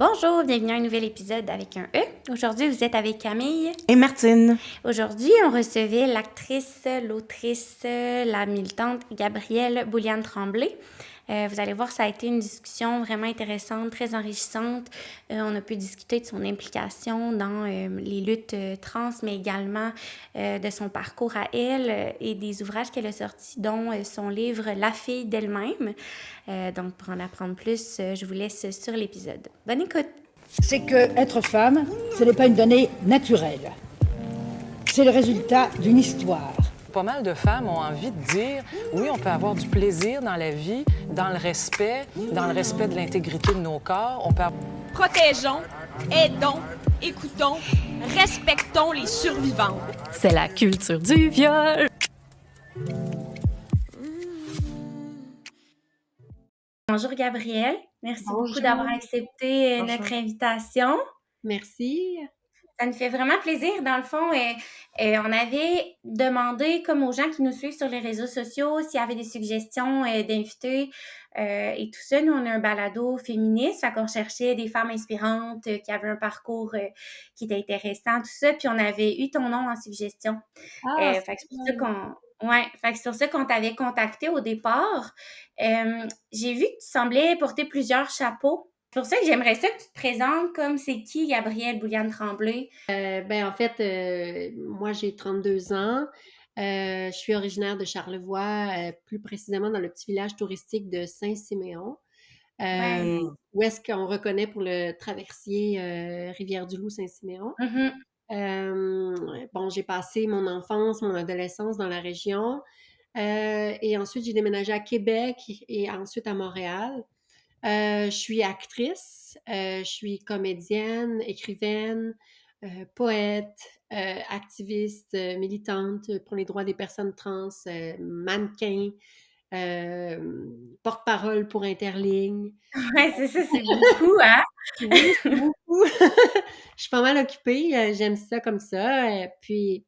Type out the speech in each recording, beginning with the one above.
Bonjour, bienvenue à un nouvel épisode avec un E. Aujourd'hui, vous êtes avec Camille. Et Martine. Aujourd'hui, on recevait l'actrice, l'autrice, la militante Gabrielle Bouliane-Tremblay. Vous allez voir, ça a été une discussion vraiment intéressante, très enrichissante. On a pu discuter de son implication dans les luttes trans, mais également de son parcours à elle et des ouvrages qu'elle a sortis, dont son livre La fille d'elle-même. Donc, pour en apprendre plus, je vous laisse sur l'épisode. Bonne écoute! C'est que être femme, ce n'est pas une donnée naturelle. C'est le résultat d'une histoire. Pas mal de femmes ont envie de dire, oui, on peut avoir du plaisir dans la vie, dans le respect de l'intégrité de nos corps. On peut Protégeons, aidons, écoutons, respectons les survivantes. C'est la culture du viol. Bonjour Gabrielle, merci Bonjour. beaucoup d'avoir accepté Bonjour. notre invitation. Merci. Ça nous fait vraiment plaisir. Dans le fond, on avait demandé, comme aux gens qui nous suivent sur les réseaux sociaux, s'il y avait des suggestions d'invités et tout ça. Nous, on a un balado féministe, fait qu'on cherchait des femmes inspirantes qui avaient un parcours qui était intéressant, tout ça. Puis on avait eu ton nom en suggestion. Fait que c'est pour ça fait que c'est pour ça qu'on t'avait contacté au départ. J'ai vu que tu semblais porter plusieurs chapeaux. C'est pour ça que j'aimerais ça que tu te présentes comme c'est qui Gabrielle Bouliane-Tremblay. En fait, moi, j'ai 32 ans. Je suis originaire de Charlevoix, plus précisément dans le petit village touristique de Saint-Siméon, Ouais. où est-ce qu'on reconnaît pour le traversier Rivière-du-Loup-Saint-Siméon. Mhm. J'ai passé mon enfance, mon adolescence dans la région. Et ensuite, j'ai déménagé à Québec et ensuite à Montréal. Je suis actrice, je suis comédienne, écrivaine, poète, activiste, militante pour les droits des personnes trans, mannequin, porte-parole pour Interligne. Ouais, c'est ça, c'est beaucoup, hein? Oui, c'est beaucoup. Je suis pas mal occupée, j'aime ça comme ça. Puis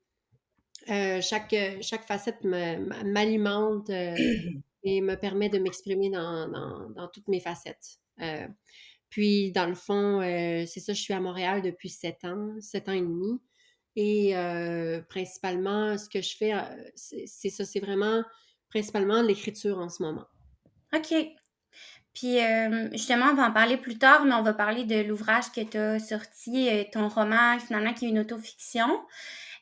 chaque facette m'alimente et me permet de m'exprimer dans toutes mes facettes. Puis, dans le fond, c'est ça, je suis à Montréal depuis 7 ans et demi. Et principalement, ce que je fais, c'est ça, c'est vraiment principalement l'écriture en ce moment. OK. Puis, justement, on va en parler plus tard, mais on va parler de l'ouvrage que tu as sorti, ton roman, finalement, qui est une autofiction.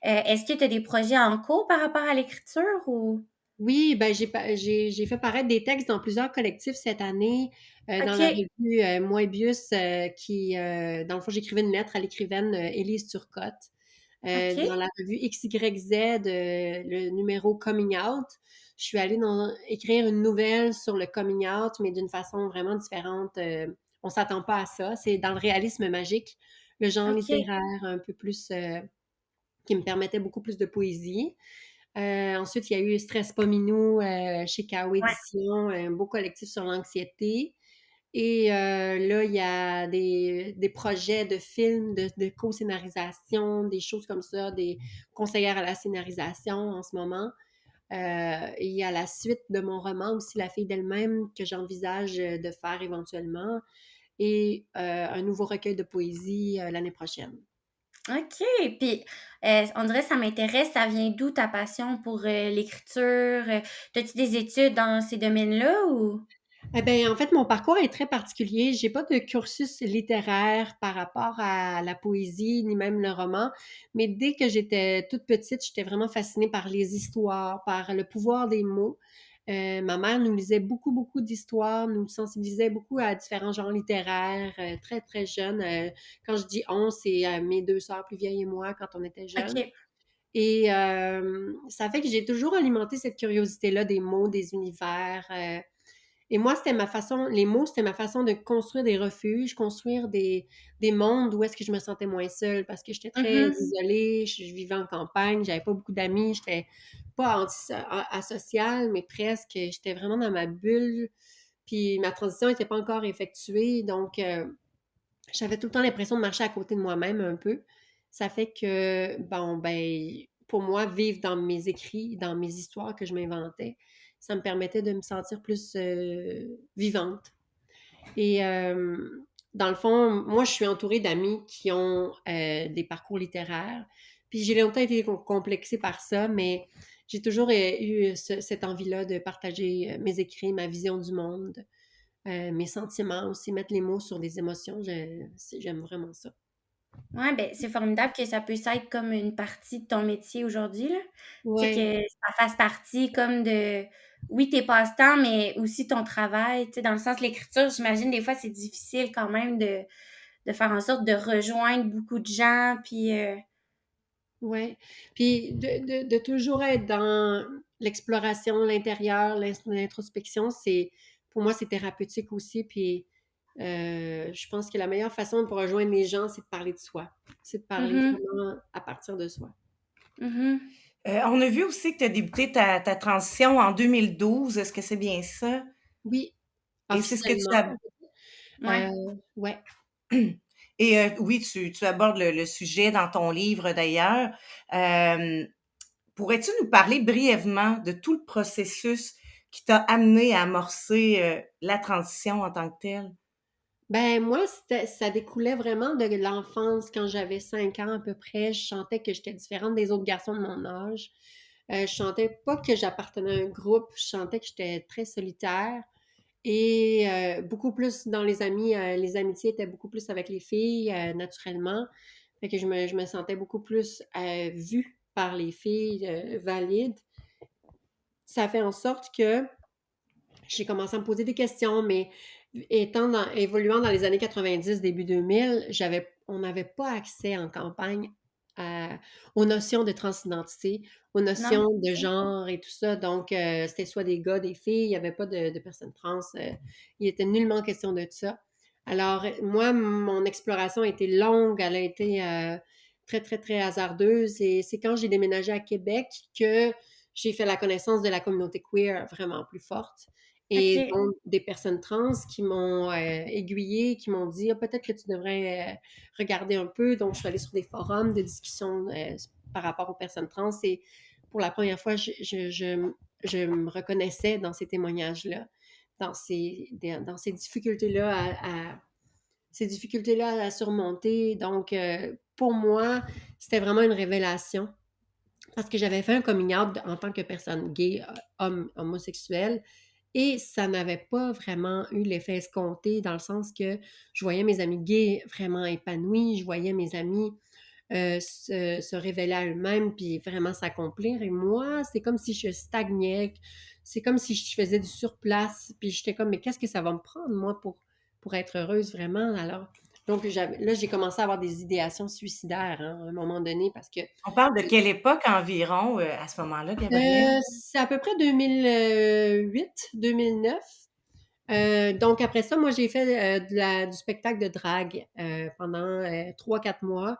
Est-ce que tu as des projets en cours par rapport à l'écriture ou? Oui, ben j'ai fait paraître des textes dans plusieurs collectifs cette année, dans la OK. revue Moebius, dans le fond, j'écrivais une lettre à l'écrivaine Élise Turcotte. Dans OK. la revue XYZ, le numéro Coming Out, je suis allée écrire une nouvelle sur le coming out, mais d'une façon vraiment différente. On s'attend pas à ça. C'est dans le réalisme magique, le genre OK. littéraire un peu plus qui me permettait beaucoup plus de poésie. Ensuite, il y a eu Stress pas minou chez K.O. Ouais. Édition, un beau collectif sur l'anxiété. Et là, il y a des projets de films, de co-scénarisation, des choses comme ça, des conseillères à la scénarisation en ce moment. Et il y a la suite de mon roman aussi, La fille d'elle-même, que j'envisage de faire éventuellement, et un nouveau recueil de poésie l'année prochaine. OK. Puis, on dirait que ça m'intéresse. Ça vient d'où ta passion pour l'écriture? As-tu des études dans ces domaines-là ou? Eh bien, en fait, mon parcours est très particulier. J'ai pas de cursus littéraire par rapport à la poésie, ni même le roman. Mais dès que j'étais toute petite, j'étais vraiment fascinée par les histoires, par le pouvoir des mots. Ma mère nous lisait beaucoup, beaucoup d'histoires, nous sensibilisait beaucoup à différents genres littéraires, très, très jeunes. Quand je dis on, c'est mes deux sœurs plus vieilles et moi quand on était jeunes. OK. Et ça fait que j'ai toujours alimenté cette curiosité-là des mots, des univers. Et moi, c'était ma façon, les mots, c'était ma façon de construire des refuges, construire des mondes où est-ce que je me sentais moins seule parce que j'étais très Mhm. isolée, je vivais en campagne, j'avais pas beaucoup d'amis, j'étais pas asociale, mais presque, j'étais vraiment dans ma bulle, puis ma transition n'était pas encore effectuée, donc j'avais tout le temps l'impression de marcher à côté de moi-même un peu. Ça fait que, pour moi, vivre dans mes écrits, dans mes histoires que je m'inventais, ça me permettait de me sentir plus vivante. Et dans le fond, moi, je suis entourée d'amis qui ont des parcours littéraires. Puis j'ai longtemps été complexée par ça, mais j'ai toujours eu cette envie-là de partager mes écrits, ma vision du monde, mes sentiments aussi, mettre les mots sur des émotions. J'aime vraiment ça. Ouais, ben, c'est formidable que ça puisse être comme une partie de ton métier aujourd'hui, là. Tu sais, Ouais. que ça fasse partie comme de, oui, tes passe-temps, mais aussi ton travail, tu sais, dans le sens de l'écriture, j'imagine des fois c'est difficile quand même de faire en sorte de rejoindre beaucoup de gens, puis Ouais. Puis de toujours être dans l'exploration, l'intérieur, l'introspection, pour moi, c'est thérapeutique aussi. Puis je pense que la meilleure façon pour rejoindre les gens, c'est de parler de soi. C'est de parler mhm, vraiment à partir de soi. mhm. On a vu aussi que tu as débuté ta transition en 2012. Est-ce que c'est bien ça? Oui, Et c'est ce que tu officiellement. as... Ouais. Ouais. Et oui, tu abordes le sujet dans ton livre d'ailleurs. Euh, Pourrais-tu nous parler brièvement de tout le processus qui t'a amené à amorcer la transition en tant que telle? Ben moi, ça découlait vraiment de l'enfance. Quand j'avais 5 ans à peu près, je sentais que j'étais différente des autres garçons de mon âge. Je sentais pas que j'appartenais à un groupe, je sentais que j'étais très solitaire et beaucoup plus dans les amis. Les amitiés étaient beaucoup plus avec les filles, naturellement. Fait que je me sentais beaucoup plus vue par les filles, valide. Ça fait en sorte que j'ai commencé à me poser des questions, mais évoluant dans les années 90, début 2000, on n'avait pas accès en campagne aux notions de transidentité, aux Non? notions de genre et tout ça. Donc, c'était soit des gars, des filles, il n'y avait pas de personnes trans. Il était nullement question de ça. Alors, moi, mon exploration a été longue, elle a été très, très, très hasardeuse. Et c'est quand j'ai déménagé à Québec que j'ai fait la connaissance de la communauté queer vraiment plus forte et OK. donc des personnes trans qui m'ont aiguillée, qui m'ont dit: ah, peut-être que tu devrais regarder un peu. Donc, je suis allée sur des forums de discussion par rapport aux personnes trans et pour la première fois, je me reconnaissais dans ces témoignages-là, dans ces difficultés-là ces difficultés-là à surmonter. Donc, pour moi, c'était vraiment une révélation parce que j'avais fait un coming out en tant que personne gay, homme, homosexuel, et ça n'avait pas vraiment eu l'effet escompté dans le sens que je voyais mes amis gays vraiment épanouis, je voyais mes amis se révéler à eux-mêmes puis vraiment s'accomplir. Et moi, c'est comme si je stagnais, c'est comme si je faisais du surplace, puis j'étais comme, mais qu'est-ce que ça va me prendre, moi, pour être heureuse vraiment? Alors, donc là, j'ai commencé à avoir des idéations suicidaires hein, à un moment donné parce que On parle de quelle époque environ à ce moment-là, Gabrielle? c'est à peu près 2008, 2009. Donc après ça, moi j'ai fait du spectacle de drague pendant 3-4 mois.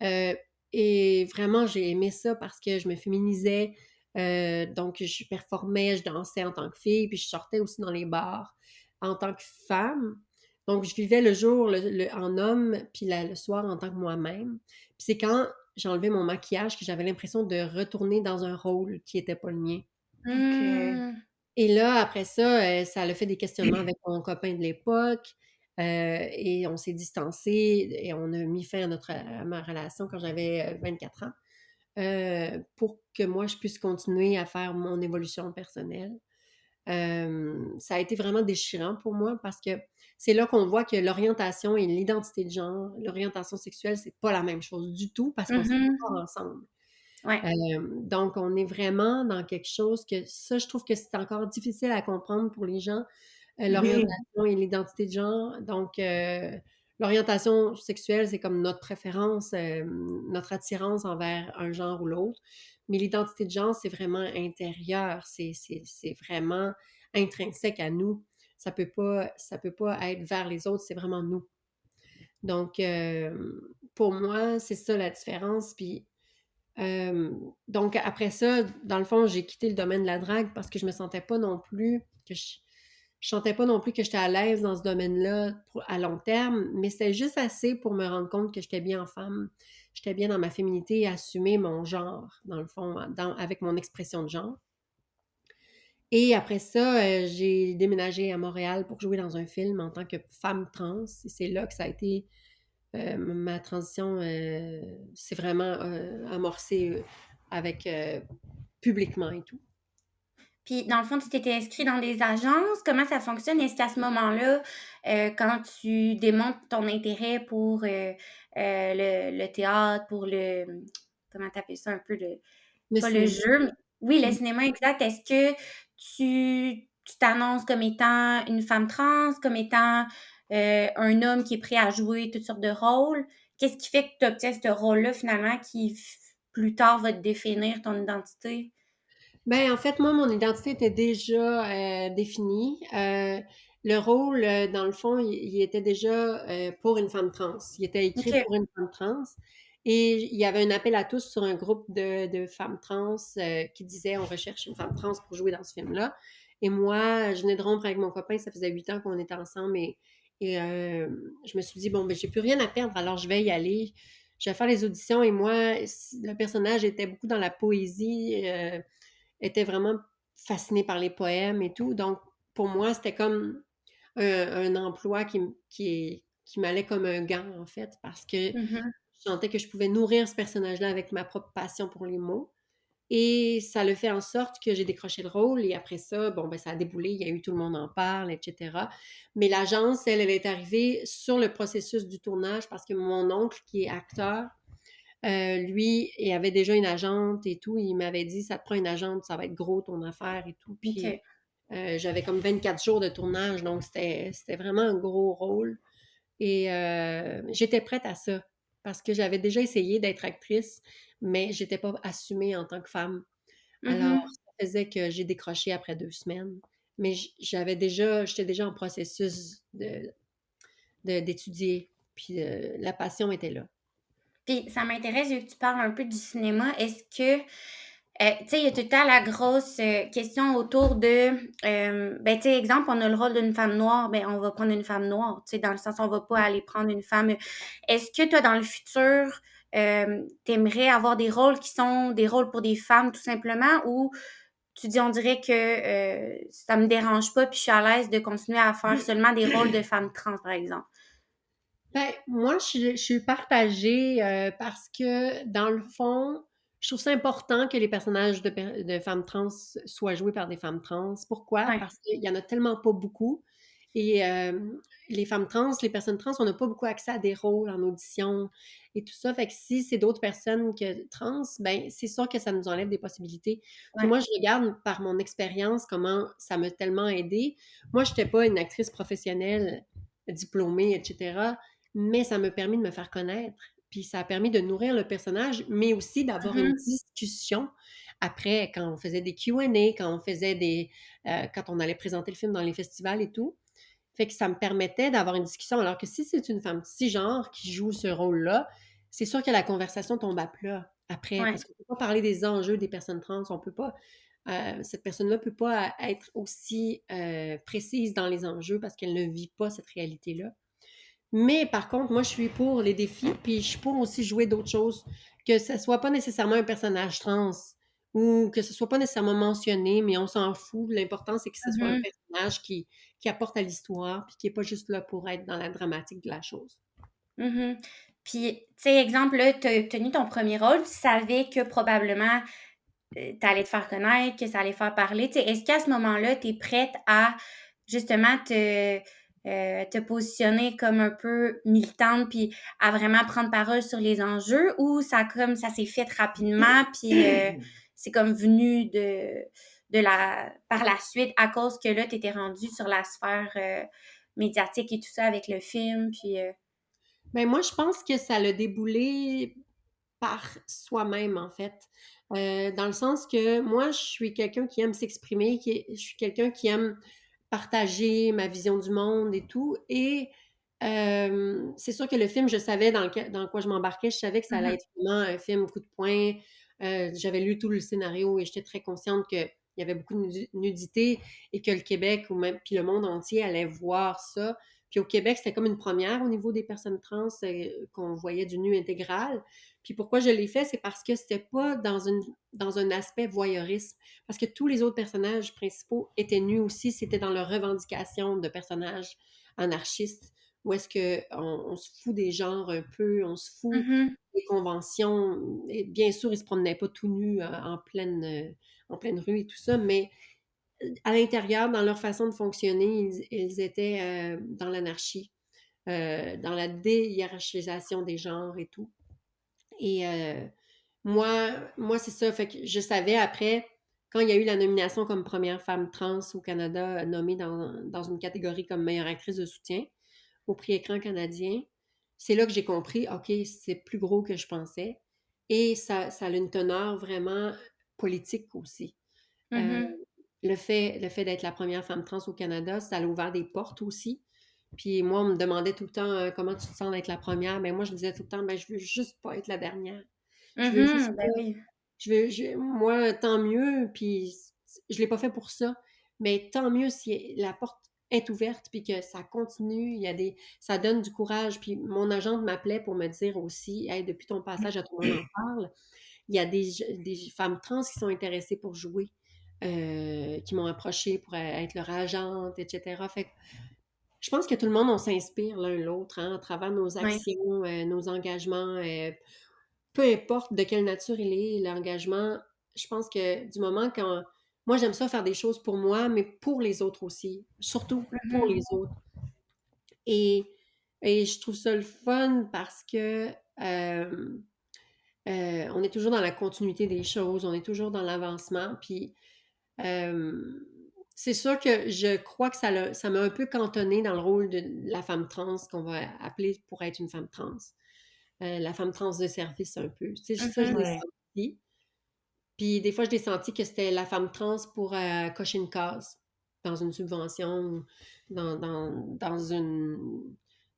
Euh, et vraiment, j'ai aimé ça parce que je me féminisais. Donc je performais, je dansais en tant que fille, puis je sortais aussi dans les bars en tant que femme. Donc je vivais le jour en homme, puis le soir en tant que moi-même. Puis c'est quand j'ai enlevé mon maquillage que j'avais l'impression de retourner dans un rôle qui n'était pas le mien. OK. Mmh. Et là, après ça, ça a fait des questionnements avec mon copain de l'époque, et on s'est distancés et on a mis fin à ma relation quand j'avais, 24 ans, pour que moi je puisse continuer à faire mon évolution personnelle. Ça a été vraiment déchirant pour moi parce que c'est là qu'on voit que l'orientation et l'identité de genre, l'orientation sexuelle, c'est pas la même chose du tout parce qu'on se Mmh. sépare ensemble. Ouais. Donc, on est vraiment dans quelque chose que ça, je trouve que c'est encore difficile à comprendre pour les gens, Oui, l'orientation et l'identité de genre. Donc, l'orientation sexuelle, c'est comme notre préférence, notre attirance envers un genre ou l'autre. Mais l'identité de genre, c'est vraiment intérieur, c'est vraiment intrinsèque à nous. Ça peut pas être vers les autres, c'est vraiment nous. Donc, pour moi, c'est ça la différence. Puis, donc après ça, dans le fond, j'ai quitté le domaine de la drague parce que je me sentais pas non plus que je sentais pas non plus que j'étais à l'aise dans ce domaine-là à long terme, mais c'était juste assez pour me rendre compte que j'étais bien en femme, j'étais bien dans ma féminité et assumer mon genre, dans le fond, avec mon expression de genre. Et après ça, j'ai déménagé à Montréal pour jouer dans un film en tant que femme trans. Et c'est là que ça a été ma transition s'est vraiment amorcée avec publiquement et tout. Puis, dans le fond, tu t'étais inscrit dans des agences. Comment ça fonctionne? Est-ce qu'à ce moment-là, quand tu démontres ton intérêt pour le théâtre, pour comment t'appelles ça un peu, Le pas le cinéma. jeu, mais oui, le Mm. cinéma, exact. Est-ce que tu t'annonces comme étant une femme trans, comme étant un homme qui est prêt à jouer toutes sortes de rôles? Qu'est-ce qui fait que tu obtiens ce rôle-là, finalement, qui plus tard va te définir ton identité? Ben, en fait, moi, mon identité était déjà définie. Le rôle, dans le fond, il était déjà pour une femme trans. Il était écrit OK. pour une femme trans. Et il y avait un appel à tous sur un groupe de femmes trans qui disait on recherche une femme trans pour jouer dans ce film-là. Et moi, je venais de rompre avec mon copain, ça faisait 8 ans qu'on était ensemble et je me suis dit, bon, ben, j'ai plus rien à perdre, alors je vais y aller. Je vais faire les auditions et moi, le personnage était beaucoup dans la poésie. Était vraiment fascinée par les poèmes et tout. Donc, pour moi, c'était comme un emploi qui m'allait comme un gant, en fait, parce que Mhm. je sentais que je pouvais nourrir ce personnage-là avec ma propre passion pour les mots. Et ça le fait en sorte que j'ai décroché le rôle et après ça, bon, ben, ça a déboulé, il y a eu Tout le monde en parle, etc. Mais l'agence, elle est arrivée sur le processus du tournage parce que mon oncle, qui est acteur, lui, il avait déjà une agente et tout. Il m'avait dit, ça te prend une agente, ça va être gros ton affaire et tout. Puis OK. j'avais comme 24 jours de tournage, donc c'était vraiment un gros rôle. Et j'étais prête à ça parce que j'avais déjà essayé d'être actrice, mais j'étais pas assumée en tant que femme. Alors, Mhm. ça faisait que j'ai décroché après 2 semaines. Mais j'étais déjà en processus d'étudier. Puis la passion était là. Puis ça m'intéresse, vu que tu parles un peu du cinéma, est-ce que, tu sais, il y a tout le temps la grosse question autour de, ben, tu sais, exemple, on a le rôle d'une femme noire, ben, on va prendre une femme noire, tu sais, dans le sens, on va pas aller prendre une femme. Est-ce que toi, dans le futur, t'aimerais avoir des rôles qui sont des rôles pour des femmes, tout simplement, ou tu dis, on dirait que ça me dérange pas, puis je suis à l'aise de continuer à faire seulement des rôles de femmes trans, par exemple? Ben, moi, je suis partagée parce que, dans le fond, je trouve ça important que les personnages de femmes trans soient joués par des femmes trans. Pourquoi? Ouais. Parce qu'il y en a tellement pas beaucoup. Et les femmes trans, les personnes trans, on n'a pas beaucoup accès à des rôles en audition et tout ça. Fait que si c'est d'autres personnes que trans, ben c'est sûr que ça nous enlève des possibilités. Puis Ouais. moi, je regarde par mon expérience comment ça m'a tellement aidée. Moi, je n'étais pas une actrice professionnelle diplômée, etc. Mais ça m'a permis de me faire connaître. Puis ça a permis de nourrir le personnage, mais aussi d'avoir une Mhm. discussion après, quand on faisait des Q&A, quand on faisait quand on allait présenter le film dans les festivals et tout. Fait que ça me permettait d'avoir une discussion. Alors que si c'est une femme cisgenre qui joue ce rôle-là, c'est sûr que la conversation tombe à plat après, Ouais. parce qu'on ne peut pas parler des enjeux des personnes trans. On peut pas, cette personne-là ne peut pas être aussi précise dans les enjeux parce qu'elle ne vit pas cette réalité-là. Mais par contre, moi, je suis pour les défis, puis je suis pour aussi jouer d'autres choses, que ce soit pas nécessairement un personnage trans ou que ce soit pas nécessairement mentionné, mais on s'en fout. L'important, c'est que ce soit un Mhm. personnage qui apporte à l'histoire, puis qui est pas juste là pour être dans la dramatique de la chose. Mhm. Puis, tu sais, exemple, là, tu as obtenu ton premier rôle, tu savais que probablement tu allais te faire connaître, que ça allait faire parler. Tu sais, est-ce qu'à ce moment-là, tu es prête à justement te positionner comme un peu militante, puis à vraiment prendre parole sur les enjeux, ou ça s'est fait rapidement, puis c'est comme venu par la suite à cause que là, tu étais rendue sur la sphère médiatique et tout ça avec le film, puis. Ben moi, je pense que ça l'a déboulé par soi-même, en fait. Dans le sens que moi, je suis quelqu'un qui aime s'exprimer, je suis quelqu'un qui aime partager ma vision du monde et tout. Et c'est sûr que le film, je savais dans quoi je m'embarquais, je savais que ça allait Mhm. être vraiment un film coup de poing. J'avais lu tout le scénario et j'étais très consciente qu'il y avait beaucoup de nudité et que le Québec ou même puis le monde entier allait voir ça. Puis au Québec, c'était comme une première au niveau des personnes trans qu'on voyait du nu intégral. Puis pourquoi je l'ai fait, c'est parce que c'était pas dans un aspect voyeurisme. Parce que tous les autres personnages principaux étaient nus aussi. C'était dans leur revendication de personnages anarchistes, où est-ce qu'on se fout des genres un peu, on se fout Mhm. des conventions. Et bien sûr, ils se promenaient pas tout nus en pleine rue et tout ça, mais à l'intérieur, dans leur façon de fonctionner, ils étaient dans l'anarchie, dans la déhiérarchisation des genres et tout. Et moi c'est ça. Fait que je savais après, quand il y a eu la nomination comme première femme trans au Canada, nommée dans une catégorie comme meilleure actrice de soutien au prix écran canadien, c'est là que j'ai compris, OK, c'est plus gros que je pensais. Et ça a une teneur vraiment politique aussi. Euh, Mhm. le fait d'être la première femme trans au Canada, ça a ouvert des portes aussi. Puis moi, on me demandait tout le temps comment tu te sens d'être la première. Mais moi, je disais tout le temps, ben, je veux juste pas être la dernière. Je veux juste Mhm. pas. Ben oui. Moi, tant mieux. Puis je l'ai pas fait pour ça. Mais tant mieux si la porte est ouverte puis que ça continue. Ça donne du courage. Puis mon agente m'appelait pour me dire aussi, hey, depuis ton passage à Tout le monde en parle, il y a des femmes trans qui sont intéressées pour jouer, qui m'ont approché pour être leur agente, etc. Fait que je pense que tout le monde, on s'inspire l'un l'autre hein, à travers nos Ouais. actions, nos engagements. Peu importe de quelle nature il est, l'engagement, je pense que du moment quand... Moi, j'aime ça faire des choses pour moi, mais pour les autres aussi. Surtout pour Mhm. les autres. Et, et je trouve ça le fun parce que on est toujours dans la continuité des choses, on est toujours dans l'avancement. Puis euh, c'est sûr que je crois que ça m'a un peu cantonnée dans le rôle de la femme trans qu'on va appeler pour être une femme trans. La femme trans de service un peu. Tu sais, ça, je Mhm. l'ai Ouais. senti. Puis des fois, je l'ai senti que c'était la femme trans pour cocher une case dans une subvention ou dans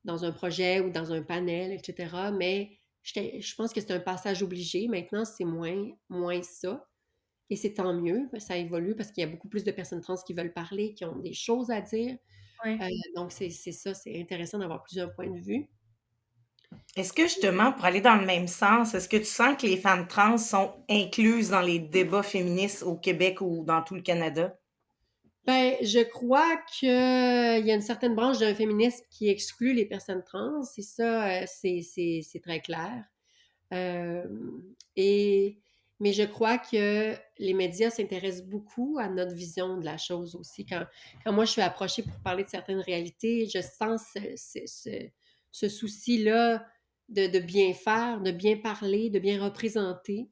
dans un projet ou dans un panel, etc. Mais je pense que c'est un passage obligé. Maintenant, c'est moins ça. Et c'est tant mieux, ça évolue parce qu'il y a beaucoup plus de personnes trans qui veulent parler, qui ont des choses à dire. Ouais. Donc, c'est ça, c'est intéressant d'avoir plusieurs points de vue. Est-ce que justement, pour aller dans le même sens, est-ce que tu sens que les femmes trans sont incluses dans les débats féministes au Québec ou dans tout le Canada? Ben, je crois qu'il y a une certaine branche d'un féminisme qui exclut les personnes trans, et ça, c'est très clair. Euh, et, mais je crois que les médias s'intéressent beaucoup à notre vision de la chose aussi. Quand moi je suis approchée pour parler de certaines réalités, je sens ce souci-là de bien faire, de bien parler, de bien représenter.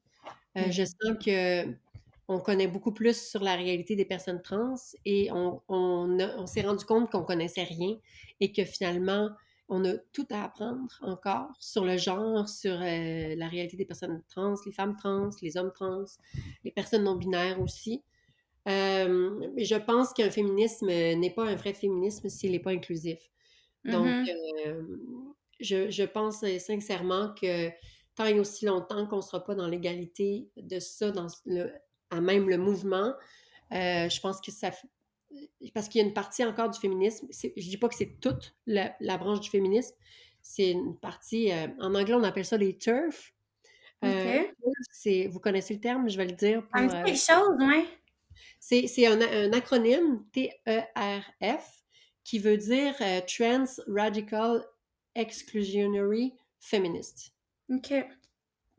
Je sens que on connaît beaucoup plus sur la réalité des personnes trans et on s'est rendu compte qu'on connaissait rien et que finalement, on a tout à apprendre encore sur le genre, sur la réalité des personnes trans, les femmes trans, les hommes trans, les personnes non binaires aussi. Mais je pense qu'un féminisme n'est pas un vrai féminisme s'il n'est pas inclusif. Donc, Mhm. je pense sincèrement que tant et aussi longtemps qu'on ne sera pas dans l'égalité de ça, à même le mouvement, je pense que ça... Parce qu'il y a une partie encore du féminisme, je dis pas que c'est toute la branche du féminisme, c'est une partie, en anglais on appelle ça les TERF. OK. Vous connaissez le terme, je vais le dire Ça me pour... dit quelque chose, ouais. c'est un acronyme, TERF, qui veut dire Trans Radical Exclusionary Feminist. OK.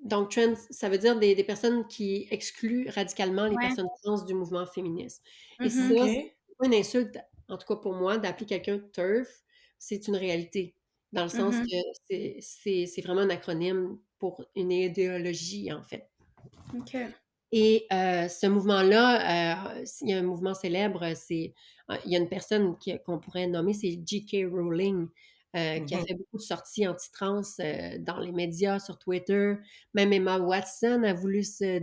Donc, trans, ça veut dire des personnes qui excluent radicalement les Ouais. personnes trans du mouvement féministe. Et ça, Mhm. OK. c'est pas une insulte, en tout cas pour moi, d'appeler quelqu'un TERF, c'est une réalité. Dans le sens Mhm. que c'est vraiment un acronyme pour une idéologie, en fait. OK. Et ce mouvement-là, il y a un mouvement célèbre, il y a une personne qu'on pourrait nommer, c'est J.K. Rowling, qui a Mhm. fait beaucoup de sorties anti-trans dans les médias, sur Twitter. Même Emma Watson a voulu se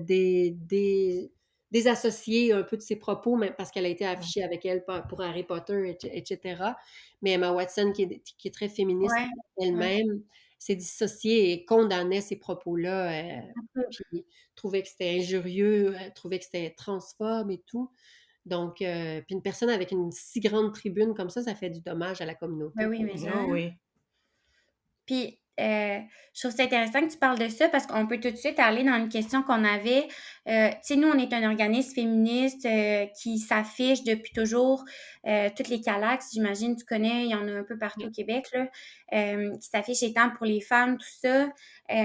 désassocier un peu de ses propos, mais parce qu'elle a été affichée avec elle pour Harry Potter, etc. Mais Emma Watson, qui est très féministe Ouais. Ouais. elle-même, s'est dissociée et condamnait ces propos-là. Un peu. Puis trouvait que c'était injurieux, trouvait que c'était transphobe et tout. Donc, puis une personne avec une si grande tribune comme ça fait du dommage à la communauté. Ben oui, mais ça. Ah oui. Puis, je trouve ça intéressant que tu parles de ça parce qu'on peut tout de suite aller dans une question qu'on avait. Tu sais, nous, on est un organisme féministe qui s'affiche depuis toujours. Toutes les Calax, j'imagine, tu connais, il y en a un peu partout au Québec, là, qui s'affichent étant pour les femmes, tout ça. Tu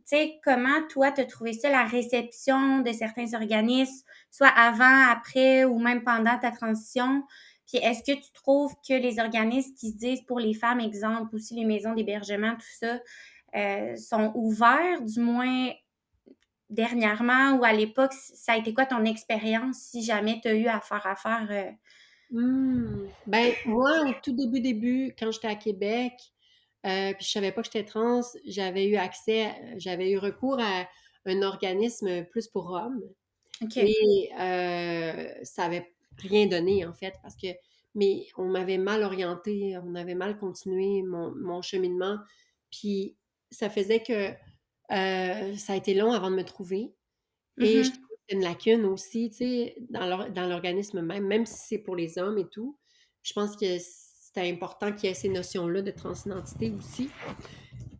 sais, comment, toi, tu as trouvé ça, la réception de certains organismes, soit avant, après ou même pendant ta transition? Puis est-ce que tu trouves que les organismes qui se disent pour les femmes, exemple, aussi les maisons d'hébergement, tout ça, sont ouverts, du moins dernièrement ou à l'époque, ça a été quoi ton expérience si jamais tu as eu à faire affaire? Ben, moi, au tout début, quand j'étais à Québec, puis je savais pas que j'étais trans, j'avais eu recours à un organisme plus pour hommes. OK. Et ça avait rien donné, en fait, mais on m'avait mal orientée, on avait mal continué mon cheminement. Puis ça faisait que ça a été long avant de me trouver. Et je Mhm. trouvais que c'est une lacune aussi, tu sais, dans l'organisme même, même si c'est pour les hommes et tout. Je pense que c'était important qu'il y ait ces notions-là de transidentité aussi.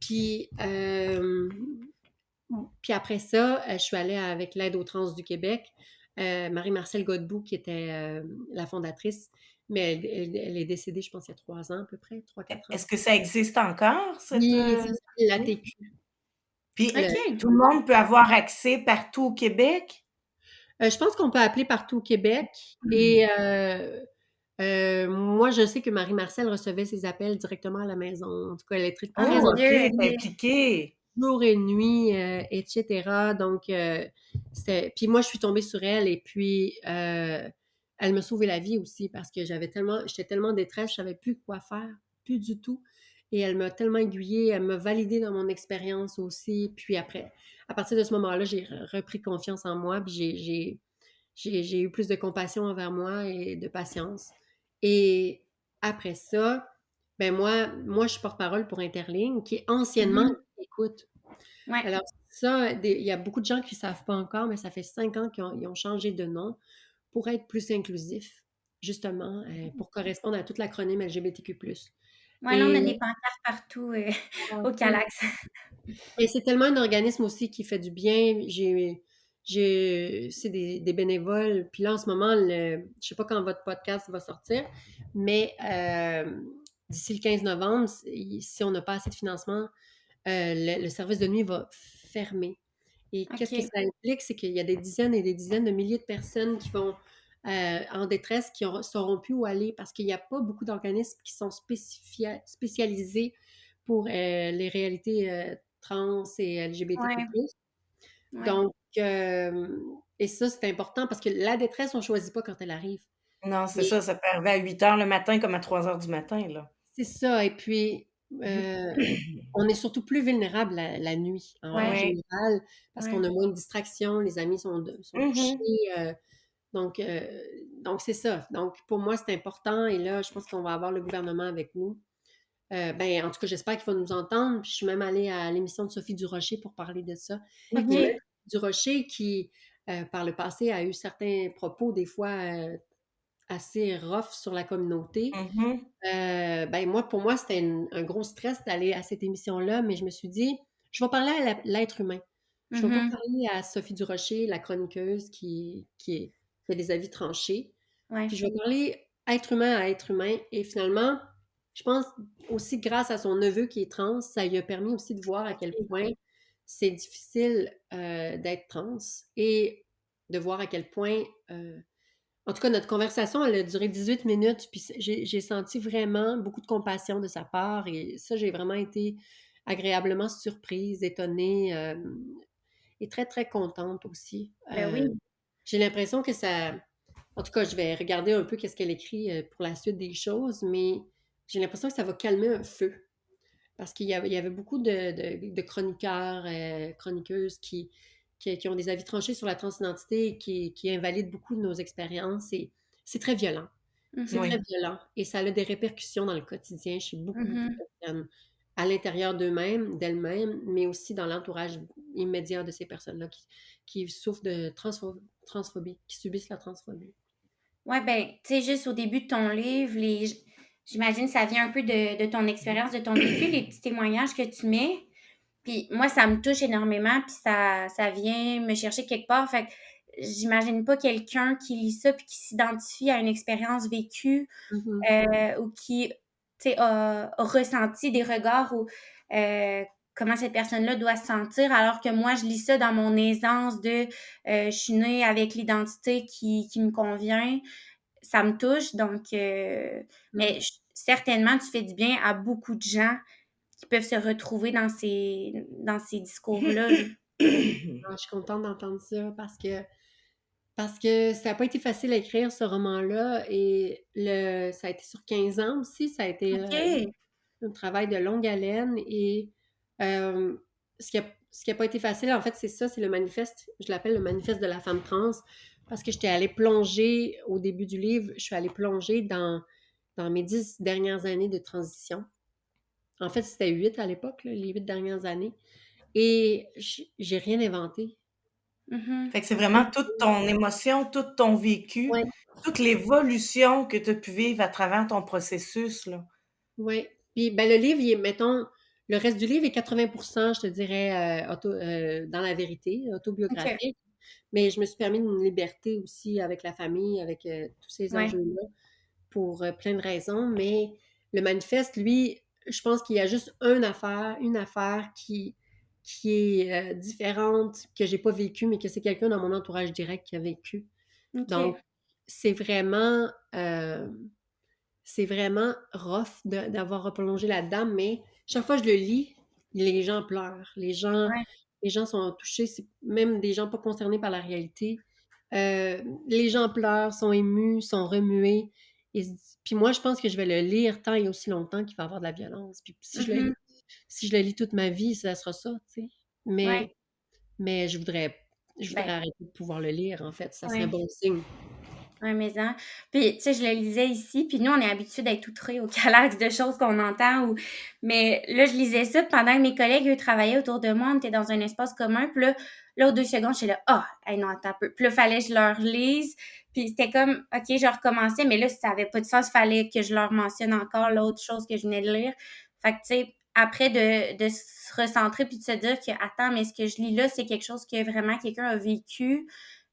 Puis, puis après ça, je suis allée avec l'Aide aux trans du Québec, Marie-Marcelle Godbout, qui était la fondatrice, mais elle est décédée, je pense, il y a 3 ans à peu près, 3-4 ans. Est-ce que ça existe encore, cette... Oui, ça s'appelle oui? l'ATQ. Puis, OK. tout le monde peut avoir accès partout au Québec? Je pense qu'on peut appeler partout au Québec. Et moi, je sais que Marie-Marcelle recevait ses appels directement à la maison. En tout cas, elle est très, Oh très mon Oh, OK, Dieu, t'es OK. impliquée. jour et nuit, etc. Donc, puis moi, je suis tombée sur elle et puis elle m'a sauvé la vie aussi parce que j'étais tellement en détresse, je savais plus quoi faire, plus du tout. Et elle m'a tellement aiguillée, elle m'a validée dans mon expérience aussi. Puis après, à partir de ce moment-là, j'ai repris confiance en moi, puis j'ai eu plus de compassion envers moi et de patience. Et après ça, ben moi je suis porte-parole pour Interligne, qui est anciennement Mhm. Écoute. Ouais. Alors ça, il y a beaucoup de gens qui ne savent pas encore, mais ça fait 5 ans ils ont changé de nom pour être plus inclusifs, justement, pour correspondre à toute l'acronyme LGBTQ+. Ouais, là, on a Et, des pancartes partout au Calax. et c'est tellement un organisme aussi qui fait du bien. C'est des bénévoles. Puis là, en ce moment, je sais pas quand votre podcast va sortir, mais d'ici le 15 novembre, si on n'a pas assez de financement, le service de nuit va fermer. Et qu'est-ce que OK. ça implique? C'est qu'il y a des dizaines et des dizaines de milliers de personnes qui vont en détresse, qui ne sauront plus où aller parce qu'il n'y a pas beaucoup d'organismes qui sont spécialisés pour les réalités trans et Ouais, LGBTQ+. ouais. Donc, et ça, c'est important parce que la détresse, on ne choisit pas quand elle arrive. Non, c'est Mais ça peut arriver à 8 heures le matin comme à 3 heures du matin, là. c'est ça. Et puis, on est surtout plus vulnérable la nuit, en Ouais, Oui. général, parce qu'on ouais. a moins de distractions, les amis sont couchés. Mhm. Donc, c'est ça. Donc, pour moi, c'est important. Et là, je pense qu'on va avoir le gouvernement avec nous. Ben, en tout cas, j'espère qu'il va nous entendre. Puis je suis même allée à l'émission de Sophie Durocher pour parler de ça. Et même OK. Durocher, qui, par le passé, a eu certains propos, des fois, assez rough sur la communauté. Mhm. Ben moi, pour moi, c'était un gros stress d'aller à cette émission-là, mais je me suis dit, je vais parler à l'être humain. Je vais pas Mhm. parler à Sophie Durocher, la chroniqueuse qui a des avis tranchés. Ouais. Puis je vais parler être humain à être humain. Et finalement, je pense aussi grâce à son neveu qui est trans, ça lui a permis aussi de voir à quel OK. point c'est difficile d'être trans et de voir à quel point en tout cas, notre conversation, elle a duré 18 minutes, puis j'ai senti vraiment beaucoup de compassion de sa part et ça, j'ai vraiment été agréablement surprise, étonnée et très, très contente aussi. Ben oui. J'ai l'impression que ça... En tout cas, je vais regarder un peu qu'est-ce qu'elle écrit pour la suite des choses, mais j'ai l'impression que ça va calmer un feu. Parce qu'il y avait beaucoup de chroniqueurs, chroniqueuses qui ont des avis tranchés sur la transidentité et qui invalident beaucoup de nos expériences. Et c'est très violent. C'est Mhm. très Oui. violent. Et ça a des répercussions dans le quotidien chez beaucoup, beaucoup de Mhm. personnes. À l'intérieur d'elles-mêmes, mais aussi dans l'entourage immédiat de ces personnes-là qui souffrent de transphobie, qui subissent la transphobie. Ouais, ben, tu sais, juste au début de ton livre, j'imagine que ça vient un peu de ton expérience, de ton vécu, les petits témoignages que tu mets. Puis moi, ça me touche énormément, puis ça vient me chercher quelque part. Fait que j'imagine pas quelqu'un qui lit ça puis qui s'identifie à une expérience vécue Mhm. ou qui, tu sais, a ressenti des regards ou comment cette personne-là doit se sentir, alors que moi, je lis ça dans mon aisance de je suis née avec l'identité qui me convient, ça me touche. Donc, mais certainement, tu fais du bien à beaucoup de gens qui peuvent se retrouver dans ces discours-là. Là. Ah, je suis contente d'entendre ça parce que ça n'a pas été facile à écrire ce roman-là et ça a été sur 15 ans aussi, ça a été OK. un travail de longue haleine et euh, ce qui a pas été facile, en fait, c'est ça, c'est le manifeste, je l'appelle le manifeste de la femme trans, parce que j'étais allée plonger, au début du livre, je suis allée plonger dans mes 10 dernières années de transition. En fait, c'était 8 à l'époque, là, les 8 dernières années. Et j'ai rien inventé. Mhm. Fait que c'est vraiment toute ton émotion, tout ton vécu, Ouais, toute l'évolution que tu as pu vivre à travers ton processus, là. ouais. Puis, ben, le livre, mettons, le reste du livre est 80%, je te dirais, dans la vérité, OK. autobiographique. Mais je me suis permis une liberté aussi avec la famille, avec tous ces Ouais. enjeux-là, pour plein de raisons. Mais le manifeste, lui, je pense qu'il y a juste une affaire qui est différente, que j'ai pas vécue, mais que c'est quelqu'un dans mon entourage direct qui a vécu. OK. Donc, c'est vraiment, euh, c'est vraiment rough d'avoir replongé là-dedans, mais chaque fois que je le lis, les gens pleurent. Ouais. Les gens sont touchés, c'est même des gens pas concernés par la réalité. Les gens pleurent, sont émus, sont remués. Puis moi, je pense que je vais le lire tant et aussi longtemps qu'il va y avoir de la violence. Puis Mhm. si je le lis toute ma vie, ça sera ça, tu sais. Ouais. Mais je voudrais Ben, arrêter de pouvoir le lire, en fait. Ça serait ouais. bon signe. Ouais, maison. Puis, tu sais, je le lisais ici, puis nous, on est habitués d'être outrés au calax de choses qu'on entend. Mais là, je lisais ça pendant que mes collègues, eux, travaillaient autour de moi. On était dans un espace commun. Puis là aux 2 secondes, j'étais là, ah, hey, non, attends un peu. Puis là, fallait que je leur lise. Puis c'était comme, OK, je recommençais, mais là, ça avait pas de sens. Fallait que je leur mentionne encore l'autre chose que je venais de lire. Fait que, tu sais, après de se recentrer puis de se dire que, attends, mais ce que je lis là, c'est quelque chose que vraiment quelqu'un a vécu,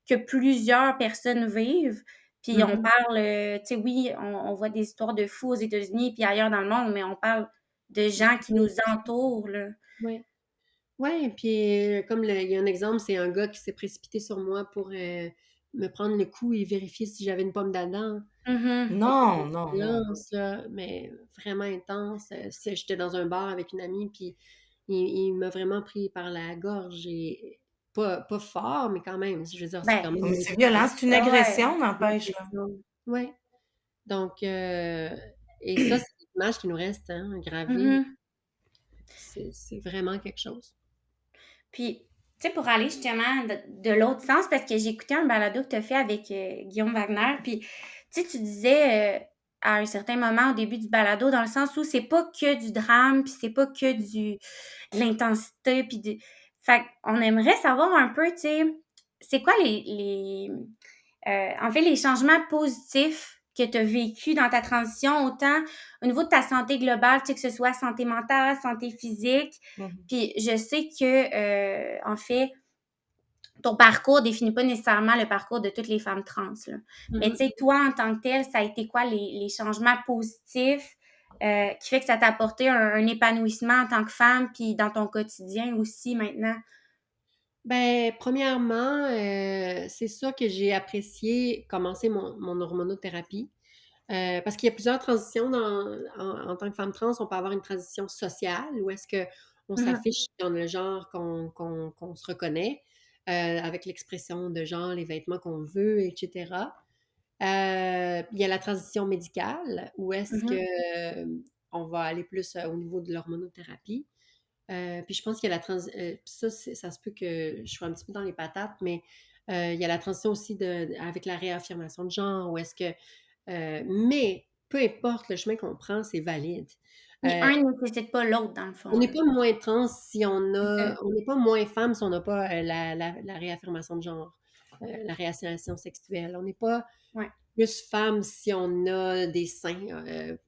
que plusieurs personnes vivent. Puis on Mhm. parle, tu sais, oui, on voit des histoires de fous aux États-Unis puis ailleurs dans le monde, mais on parle de gens qui nous entourent, là. Ouais. Ouais, puis comme il y a un exemple, c'est un gars qui s'est précipité sur moi pour me prendre le coup et vérifier si j'avais une pomme d'Adam. Mhm. Non, non, non. Violence, là, mais vraiment intense. J'étais dans un bar avec une amie, puis il m'a vraiment pris par la gorge et pas fort, mais quand même. Je veux dire, c'est Ben, quand même Mais une c'est violent, c'est une ah ouais. agression, n'empêche, là. agression. Ouais. Donc, et ça, c'est l'image qui nous reste, hein, gravée. Mhm. C'est vraiment quelque chose. Puis, tu sais, pour aller justement de l'autre sens, parce que j'ai écouté un balado que tu as fait avec Guillaume Wagner, puis, tu sais, tu disais à un certain moment au début du balado, dans le sens où c'est pas que du drame, puis c'est pas que de l'intensité, puis Fait qu'on aimerait savoir un peu, tu sais, c'est quoi en fait, les changements positifs que tu as vécu dans ta transition, autant au niveau de ta santé globale, tu sais, que ce soit santé mentale, santé physique. Mhm. Puis je sais que, en fait, ton parcours définit pas nécessairement le parcours de toutes les femmes trans, là. Mais tu Mhm. sais, toi, en tant que telle, ça a été quoi les changements positifs qui fait que ça t'a apporté un épanouissement en tant que femme, puis dans ton quotidien aussi maintenant? Ben, premièrement, c'est sûr que j'ai apprécié commencer mon hormonothérapie. Parce qu'il y a plusieurs transitions en tant que femme trans. On peut avoir une transition sociale où est-ce que on Mhm, s'affiche dans le genre qu'on se reconnaît, avec l'expression de genre, les vêtements qu'on veut, etc. Il y a la transition médicale où est-ce que mhm, on va aller plus au niveau de l'hormonothérapie. Puis je pense qu'il y a ça, ça se peut que je sois un petit peu dans les patates, mais il y a la transition aussi avec la réaffirmation de genre, où est-ce que... mais peu importe le chemin qu'on prend, c'est valide. puis Euh, un ne nécessite pas l'autre, dans le on fond, n'est là. pas moins trans si C'est ça. on n'est pas moins femme si on n'a pas la réaffirmation de genre, la réassignation sexuelle. On n'est pas, Ouais. plus femme si on a des seins,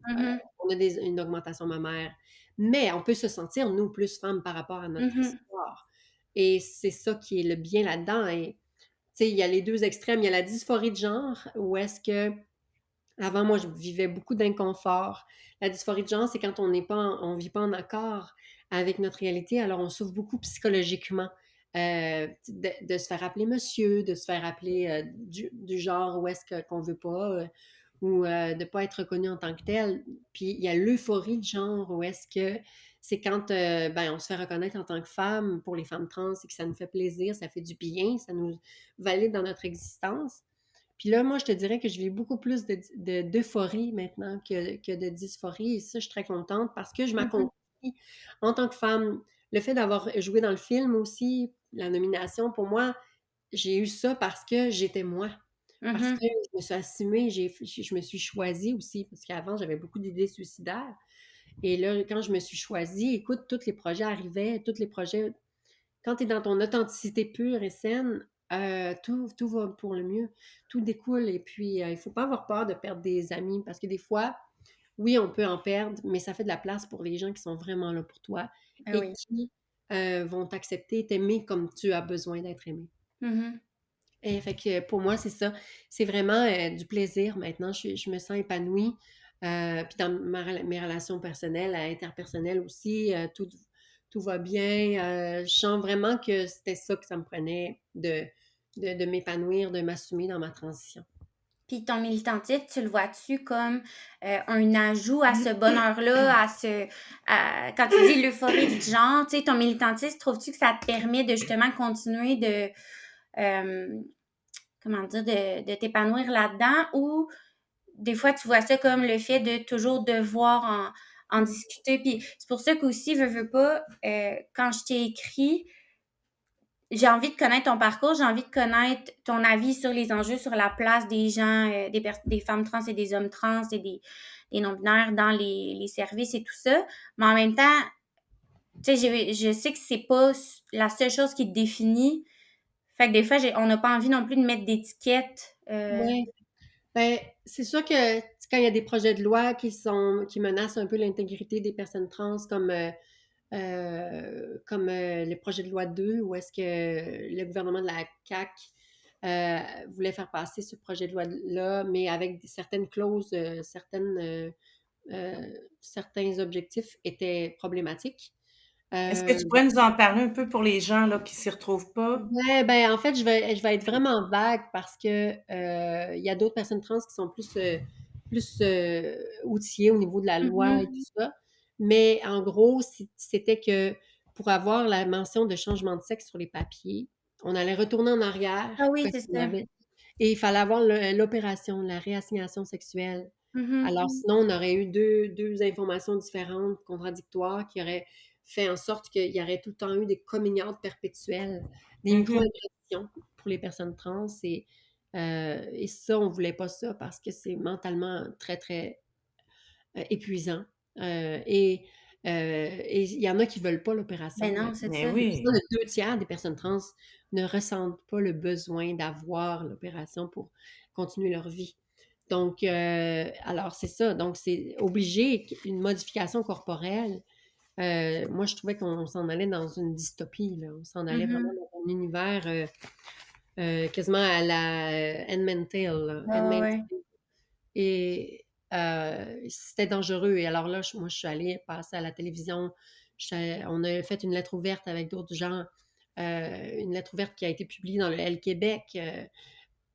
Mhm, on a une augmentation mammaire. Mais on peut se sentir, nous, plus femmes par rapport à notre mhm, histoire. Et c'est ça qui est le bien là-dedans. Et, tu sais, il y a les deux extrêmes. Il y a la dysphorie de genre, où est-ce que avant, moi, je vivais beaucoup d'inconfort. La dysphorie de genre, c'est quand on vit pas en accord avec notre réalité, alors on souffre beaucoup psychologiquement. De se faire appeler monsieur, de se faire appeler du genre où est-ce qu'on veut pas, ou de pas être reconnu en tant que tel. Puis il y a l'euphorie de genre où est-ce que c'est quand ben, on se fait reconnaître en tant que femme pour les femmes trans et que ça nous fait plaisir, ça fait du bien, ça nous valide dans notre existence. Puis là, moi, je te dirais que je vis beaucoup plus d'euphorie maintenant que de dysphorie. Et ça, je suis très contente parce que je mhm, m'accomplis en tant que femme. Le fait d'avoir joué dans le film aussi, la nomination, pour moi, j'ai eu ça parce que j'étais moi. Parce que mhm. je me suis assumée, je me suis choisie aussi. Parce qu'avant, j'avais beaucoup d'idées suicidaires. Et là, quand je me suis choisie, écoute, tous les projets arrivaient, tous les projets quand tu es dans ton authenticité pure et saine, tout va pour le mieux. Tout découle. Et puis, il ne faut pas avoir peur de perdre des amis parce que des fois, oui, on peut en perdre, mais ça fait de la place pour les gens qui sont vraiment là pour toi Ah et oui. qui vont t'accepter, t'aimer comme tu as besoin d'être aimé. Mhm. Et fait que pour moi, c'est ça. C'est vraiment du plaisir maintenant. Je me sens épanouie. Puis dans mes relations personnelles, interpersonnelles aussi, tout va bien. Je sens vraiment que c'était ça que ça me prenait de m'épanouir, de m'assumer dans ma transition. Puis ton militantisme, tu le vois-tu comme un ajout à ce bonheur-là, quand tu dis l'euphorie de genre, tu sais, ton militantisme, trouves-tu que ça te permet de justement continuer euh, comment dire, de t'épanouir là-dedans ou des fois tu vois ça comme le fait de toujours devoir en discuter. Puis c'est pour ça qu'aussi, veux pas, quand je t'ai écrit, j'ai envie de connaître ton parcours, j'ai envie de connaître ton avis sur les enjeux, sur la place des gens, des femmes trans et des hommes trans et des non-binaires dans les services et tout ça. Mais en même temps, tu sais, je sais que c'est pas la seule chose qui te définit. Fait que des fois, on n'a pas envie non plus de mettre d'étiquette. Oui. Ben, c'est sûr que quand il y a des projets de loi qui menacent un peu l'intégrité des personnes trans, comme le projet de loi 2, où est-ce que le gouvernement de la CAQ voulait faire passer ce projet de loi-là, mais avec certaines clauses, euh, certains objectifs étaient problématiques. Est-ce que Euh, tu pourrais nous en parler un peu pour les gens là, qui s'y retrouvent pas? Ouais, ben en fait, je vais être vraiment vague parce que il y a d'autres personnes trans qui sont plus outillées au niveau de la loi et Mhm. tout ça. Mais en gros, c'était que pour avoir la mention de changement de sexe sur les papiers, on allait retourner en arrière Ah oui, parce c'est qu'on ça. avait et il fallait avoir l'opération, la réassignation sexuelle. Mhm. Alors sinon, on aurait eu deux informations différentes, contradictoires, qui auraient fait en sorte qu'il y aurait tout le temps eu des coming out perpétuels, des Mhm. microagressions pour les personnes trans. Et ça, on voulait pas ça parce que c'est mentalement très, très épuisant. Euh, et et il y en a qui veulent pas l'opération. Ben non, c'est Mais ça. oui. Le 2 tiers des personnes trans ne ressentent pas le besoin d'avoir l'opération pour continuer leur vie. Donc, alors c'est ça. Donc, c'est obligé une modification corporelle. Moi, je trouvais qu'on s'en allait dans une dystopie, là. On s'en allait vraiment Mhm. dans un univers quasiment à la Handmaid's Tale, là. Ouais, Handmaid's ouais. Tale. Et c'était dangereux. Et alors là, moi, je suis allée passer à la télévision. On a fait une lettre ouverte avec d'autres gens. Une lettre ouverte qui a été publiée dans le L Québec.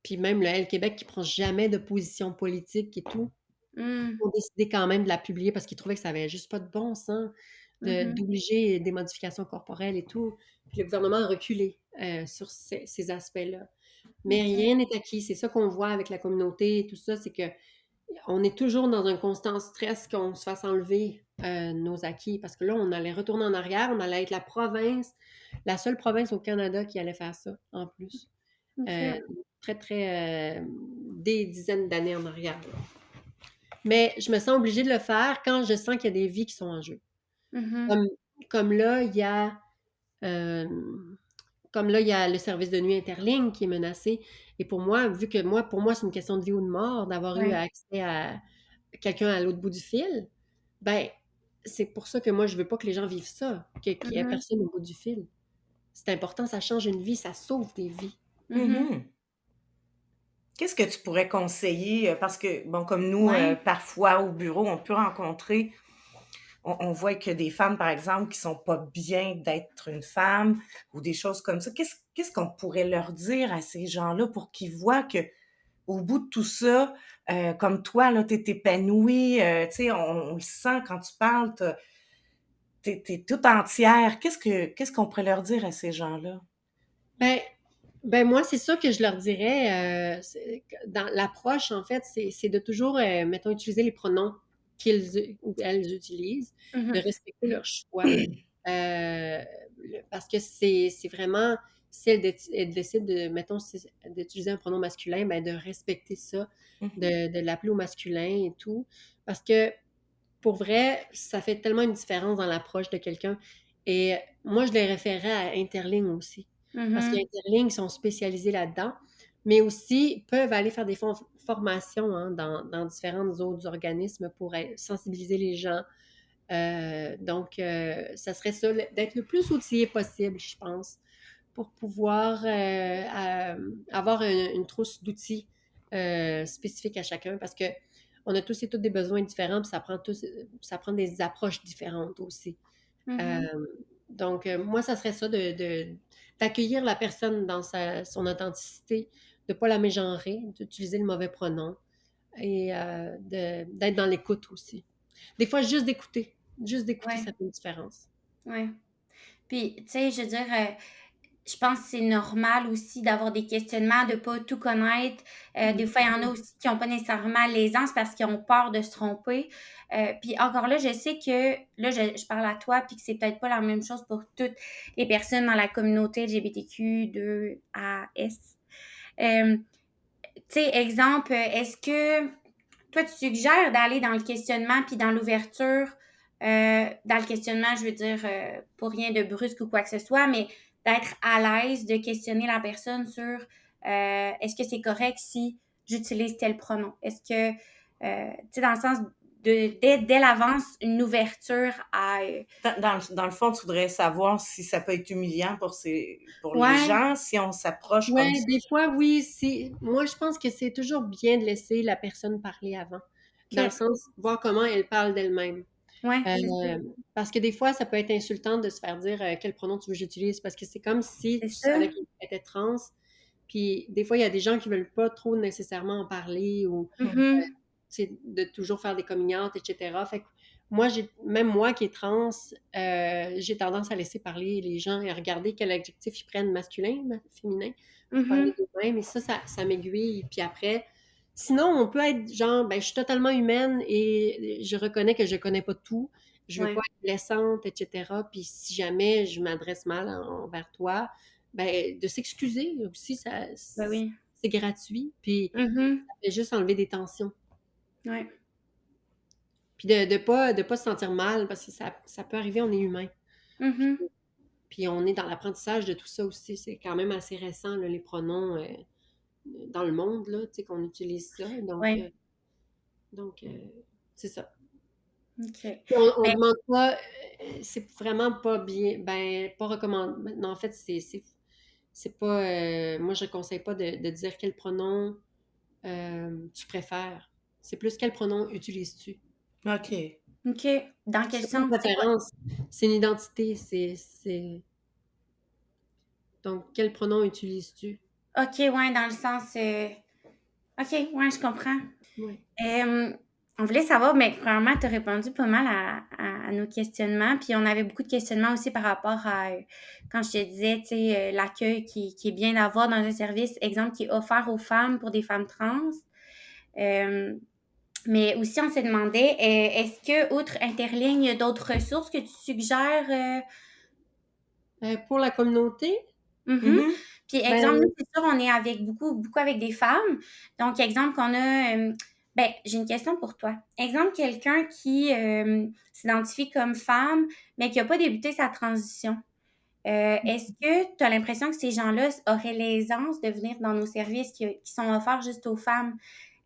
Puis même le L Québec qui prend jamais de position politique et tout, Mm. ont décidé quand même de la publier parce qu'ils trouvaient que ça avait juste pas de bon sens Mhm. d'obliger des modifications corporelles et tout. Puis le gouvernement a reculé sur ces aspects-là. Mais OK. rien n'est acquis. C'est ça qu'on voit avec la communauté et tout ça, c'est que on est toujours dans un constant stress qu'on se fasse enlever nos acquis parce que là, on allait retourner en arrière, on allait être la seule province au Canada qui allait faire ça en plus. Euh, OK. très, très, des dizaines d'années en arrière, là. Mais je me sens obligée de le faire quand je sens qu'il y a des vies qui sont en jeu. Mhm. Comme, comme là, il y a euh, comme là, il y a le service de nuit Interligne qui est menacé. Et pour moi, vu que pour moi, c'est une question de vie ou de mort d'avoir eu Ouais. accès à quelqu'un à l'autre bout du fil, ben, c'est pour ça que moi, je veux pas que les gens vivent ça, qu'il y ait Mhm. personne au bout du fil. C'est important, ça change une vie, ça sauve des vies. Mhm. Mhm. Qu'est-ce que tu pourrais conseiller? Parce que, bon, comme nous, Ouais. parfois au bureau, on peut rencontrer, on voit que des femmes, par exemple, qui sont pas bien d'être une femme ou des choses comme ça. Qu'est-ce qu'on pourrait leur dire à ces gens-là pour qu'ils voient que au bout de tout ça, comme toi, là, t'es épanouie, tu sais, on le sent quand tu parles, t'es toute entière. Qu'est-ce qu'on pourrait leur dire à ces gens-là? Ben, moi, c'est ça que je leur dirais. Dans l'approche, en fait, c'est de toujours, mettons, utiliser les pronoms qu'ils ou elles utilisent, de Mhm. respecter leur choix. Parce que c'est vraiment, si elles décident de, mettons, d'utiliser un pronom masculin, ben, de respecter ça, Mhm. de l'appeler au masculin et tout. Parce que pour vrai, ça fait tellement une différence dans l'approche de quelqu'un. Et moi, je les référais à Interligne aussi. Parce Mhm. qu'Interligne sont spécialisés là-dedans, mais aussi peuvent aller faire des formations hein, dans différents autres organismes pour sensibiliser les gens. Donc, ça serait ça, d'être le plus outillé possible, je pense, pour pouvoir avoir une trousse d'outils spécifiques à chacun, parce que on a tous et toutes des besoins différents, puis ça prend des approches différentes aussi. Euh, Mhm. donc, moi, ça serait ça, d'accueillir la personne dans son authenticité, de ne pas la mégenrer, d'utiliser le mauvais pronom et d'être dans l'écoute aussi. Des fois, juste d'écouter, Ouais. ça fait une différence. Ouais. Puis, tu sais, je veux dire, je pense que c'est normal aussi d'avoir des questionnements, de pas tout connaître. Des fois, il y en a aussi qui ont pas nécessairement l'aisance parce qu'ils ont peur de se tromper. Puis encore là, je sais que, là, je parle à toi, puis que c'est peut-être pas la même chose pour toutes les personnes dans la communauté LGBTQ2AS. Tu sais, exemple, est-ce que toi, tu suggères d'aller dans le questionnement puis dans l'ouverture, dans le questionnement, je veux dire, pas rien de brusque ou quoi que ce soit, mais d'être à l'aise de questionner la personne sur est-ce que c'est correct si j'utilise tel pronom? Est-ce que, tu sais, dans le sens de, dès l'avance, une ouverture à. Dans le fond, tu voudrais savoir si ça peut être humiliant pour les Ouais, gens, si on s'approche Ouais, comme ça. des fois, oui, moi, je pense que c'est toujours bien de laisser la personne parler avant, dans le ok. sens, voir comment elle parle d'elle-même. Ouais, Euh, c'est ça. Parce que des fois, ça peut être insultant de se faire dire quel pronom tu veux que j'utilise, parce que c'est comme si C'est tu ça. savais qu'elle était trans, puis des fois, il y a des gens qui veulent pas trop nécessairement en parler ou Mhm. tu sais, de toujours faire des coming out, etc. Fait que moi, même moi qui est trans, j'ai tendance à laisser parler les gens et à regarder quel adjectif ils prennent, masculin, féminin, pour parler Mhm. d'eux-mêmes. Et ça m'aiguille. Puis après, sinon, on peut être genre, ben, je suis totalement humaine et je reconnais que je connais pas tout. Je veux pas Ouais, être blessante, etc. Puis si jamais je m'adresse mal envers toi, ben, de s'excuser aussi, ben oui. c'est gratuit. Puis Mhm. ça fait juste enlever des tensions. Ouais. Puis de pas se sentir mal, parce que ça peut arriver, on est humain. Mhm. Puis on est dans l'apprentissage de tout ça aussi. C'est quand même assez récent, là, les pronoms dans le monde, là, tu sais, qu'on utilise ça. Donc, Ouais. c'est ça. OK. Puis on Ben, demande pas, c'est vraiment pas bien, ben, pas recommandé. Non, en fait, c'est pas, moi, je ne conseille pas de dire quel pronom tu préfères. C'est plus quel pronom utilises-tu. OK. OK. Dans quel C'est pas une sens? C'est quoi? préférence, c'est une identité. Donc, quel pronom utilises-tu? OK, ouais, dans le sens. OK, ouais, je comprends. Oui. Euh, on voulait savoir, mais premièrement, tu as répondu pas mal à nos questionnements. Puis on avait beaucoup de questionnements aussi par rapport à, quand je te disais, tu sais, l'accueil qui est bien d'avoir dans un service, exemple, qui est offert aux femmes pour des femmes trans. Euh, mais aussi, on se demandait, est-ce que, outre Interligne, il y a d'autres ressources que tu suggères? Pour la communauté, Mhm. Mhm. Puis, exemple, ben, nous, c'est sûr, on est avec beaucoup avec des femmes. Donc, exemple, qu'on a. Ben, j'ai une question pour toi. Exemple, quelqu'un qui s'identifie comme femme, mais qui n'a pas débuté sa transition. Est-ce que tu as l'impression que ces gens-là auraient l'aisance de venir dans nos services qui sont offerts juste aux femmes?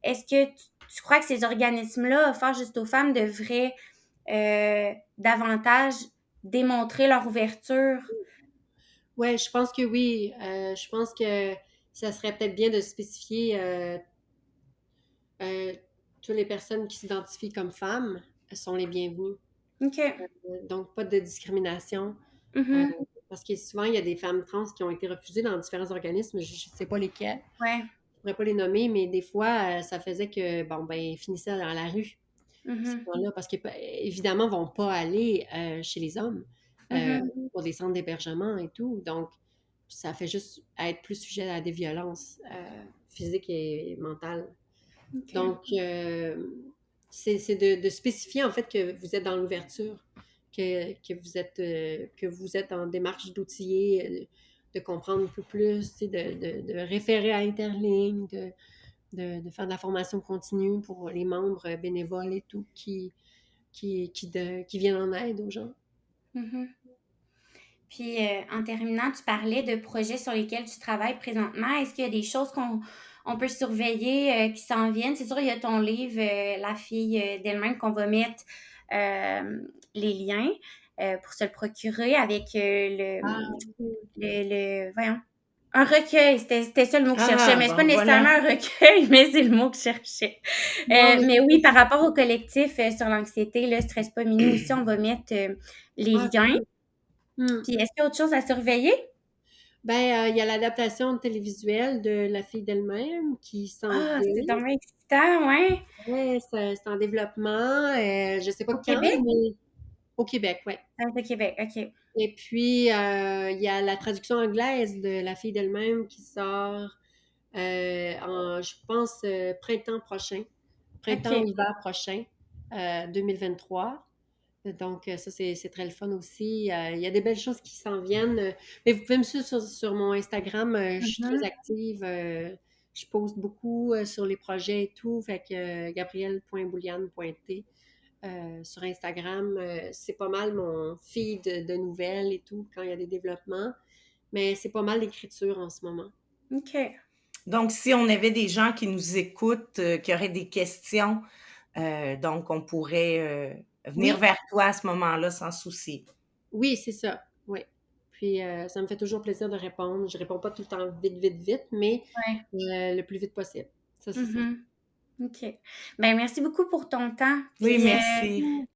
Est-ce que tu crois que ces organismes-là offerts juste aux femmes devraient davantage démontrer leur ouverture? Ouais, je pense que oui. Je pense que ça serait peut-être bien de spécifier euh, toutes les personnes qui s'identifient comme femmes sont les bienvenues. OK. Donc, pas de discrimination. Mhm. Parce que souvent, il y a des femmes trans qui ont été refusées dans différents organismes. Je ne sais pas lesquels. Ouais. Je pourrais pas les nommer, mais des fois, ça faisait que, bon, ben, ils finissaient dans la rue, ces Mhm. gens-là, parce qu'évidemment, ils vont pas aller chez les hommes Mhm. pour des centres d'hébergement et tout. Donc, ça fait juste être plus sujet à des violences physiques et mentales. OK. Donc, c'est de spécifier en fait que vous êtes dans l'ouverture, que vous êtes en démarche d'outiller, de comprendre un peu plus, tu sais, de référer à Interligne, de faire de la formation continue pour les membres bénévoles et tout qui viennent en aide aux gens. Mhm. Puis, en terminant, tu parlais de projets sur lesquels tu travailles présentement. Est-ce qu'il y a des choses qu'on peut surveiller qui s'en viennent? C'est sûr, il y a ton livre, La fille d'elle-même, qu'on va mettre les liens pour se le procurer avec Ah, voyons, un recueil. C'était ça le mot que je cherchais, Ah, mais c'est pas bon, nécessairement voilà. un recueil, mais c'est le mot que je cherchais. non, mais Mais oui, par rapport au collectif sur l'anxiété, le Stress pas minou aussi, on va mettre les ah, liens. cool. Hmm. Puis, est-ce qu'il y a autre chose à surveiller? Ben, il y a l'adaptation télévisuelle de La fille d'elle-même qui s'en Ah, vient. c'est tellement excitant, ouais. Ouais, c'est en développement. Je sais pas Au quand, Québec? mais au Québec, ouais. Ah, c'est au Québec, OK. Et puis, il y a la traduction anglaise de La fille d'elle-même qui sort je pense, printemps prochain, printemps ou OK. hiver prochain, 2023. Donc, ça, c'est très le fun aussi. Il y a des belles choses qui s'en viennent. Mais vous pouvez me suivre sur mon Instagram. Je suis très Mhm. active. Je poste beaucoup sur les projets et tout. Fait que gabrielle.bouliane.t sur Instagram, c'est pas mal mon feed de nouvelles et tout quand il y a des développements. Mais c'est pas mal l'écriture en ce moment. OK. Donc, si on avait des gens qui nous écoutent, qui auraient des questions, donc on pourrait venir Oui, vers toi à ce moment-là sans souci. oui, c'est ça. Oui. Puis, ça me fait toujours plaisir de répondre. Je réponds pas tout le temps vite, vite, vite, mais Ouais. le plus vite possible. Ça, c'est ça. Mhm. OK. Ben, merci beaucoup pour ton temps. Oui, Puis, merci.